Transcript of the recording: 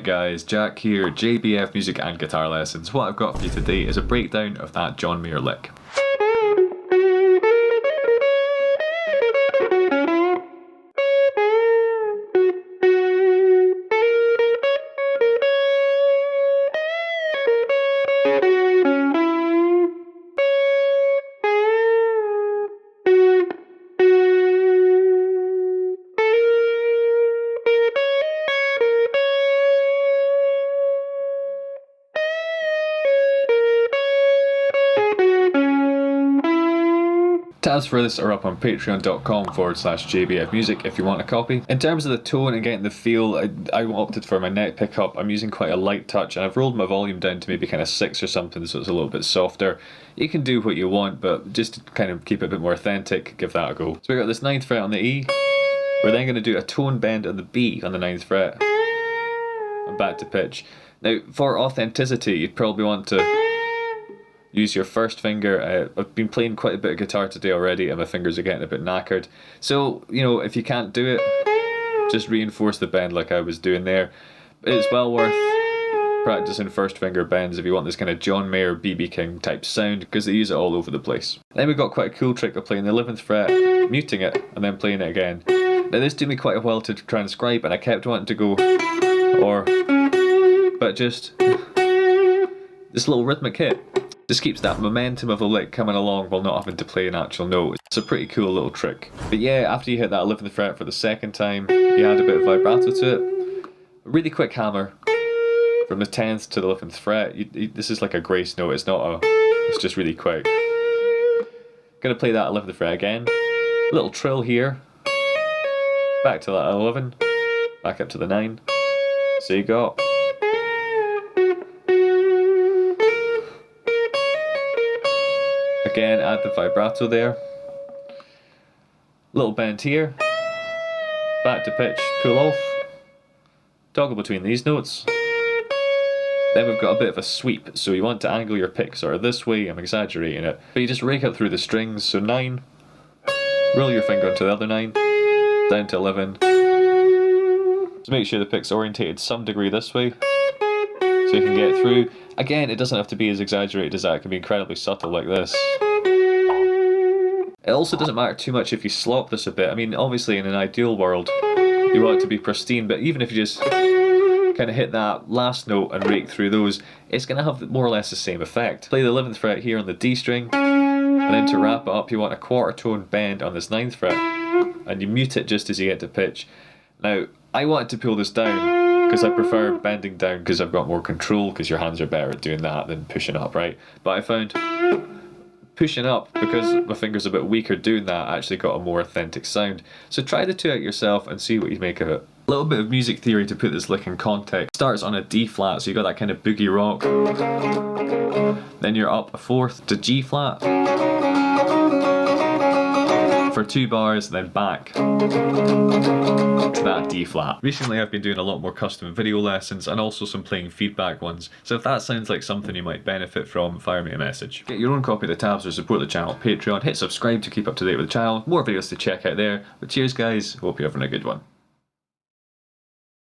guys, Jack here, JBF Music and Guitar Lessons. What I've got for you today is a breakdown of that John Mayer lick. Tabs for this are up on patreon.com/jbfmusic if you want a copy. In terms of the tone and getting the feel, I opted for my neck pickup. I'm using quite a light touch and I've rolled my volume down to maybe kind of 6 or something, so it's a little bit softer. You can do what you want, but just to kind of keep it a bit more authentic, give that a go. So we got this 9th fret on the E. We're then going to do a tone bend on the B on the 9th fret. And back to pitch. Now, for authenticity, you'd probably want to use your first finger. I've been playing quite a bit of guitar today already and my fingers are getting a bit knackered. So, you know, if you can't do it, just reinforce the bend like I was doing there. It's well worth practicing first finger bends if you want this kind of John Mayer bbking type sound, because they use it all over the place. Then we've got quite a cool trick of playing the 11th fret, muting it, and then playing it again. Now this took me quite a while to transcribe and I kept wanting to go but just this little rhythmic hit just keeps that momentum of the lick coming along while not having to play an actual note. It's a pretty cool little trick. But yeah, after you hit that 11th fret for the second time, you add a bit of vibrato to it. A really quick hammer from the 10th to the 11th fret. This is like a grace note, it's just really quick. Gonna play that 11th fret again. Little trill here. Back to that 11, back up to the 9. So you got. Again, add the vibrato there. Little bend here. Back to pitch, pull off. Toggle between these notes. Then we've got a bit of a sweep, so you want to angle your pick sort of this way. I'm exaggerating it. But you just rake up through the strings, so 9. Roll your finger onto the other 9. Down to 11. So make sure the pick's orientated some degree this way, so you can get through. Again, it doesn't have to be as exaggerated as that, it can be incredibly subtle like this. It also doesn't matter too much if you slop this a bit. I mean, obviously in an ideal world, you want it to be pristine, but even if you just kind of hit that last note and rake through those, it's going to have more or less the same effect. Play the 11th fret here on the D string, and then to wrap it up, you want a quarter tone bend on this 9th fret, and you mute it just as you get to pitch. Now, I wanted to pull this down because I prefer bending down because I've got more control, because your hands are better at doing that than pushing up, right? But I found pushing up, because my fingers are a bit weaker doing that, actually got a more authentic sound. So try the two out yourself and see what you make of it. A little bit of music theory to put this lick in context. Starts on a D flat, so you got that kind of boogie rock. Then you're up a 4th to G flat for 2 bars, then back to that D flat. Recently I've been doing a lot more custom video lessons and also some playing feedback ones, so if that sounds like something you might benefit from, fire me a message. Get your own copy of the tabs or support the channel on Patreon, hit subscribe to keep up to date with the channel, more videos to check out there. But cheers guys, hope you're having a good one.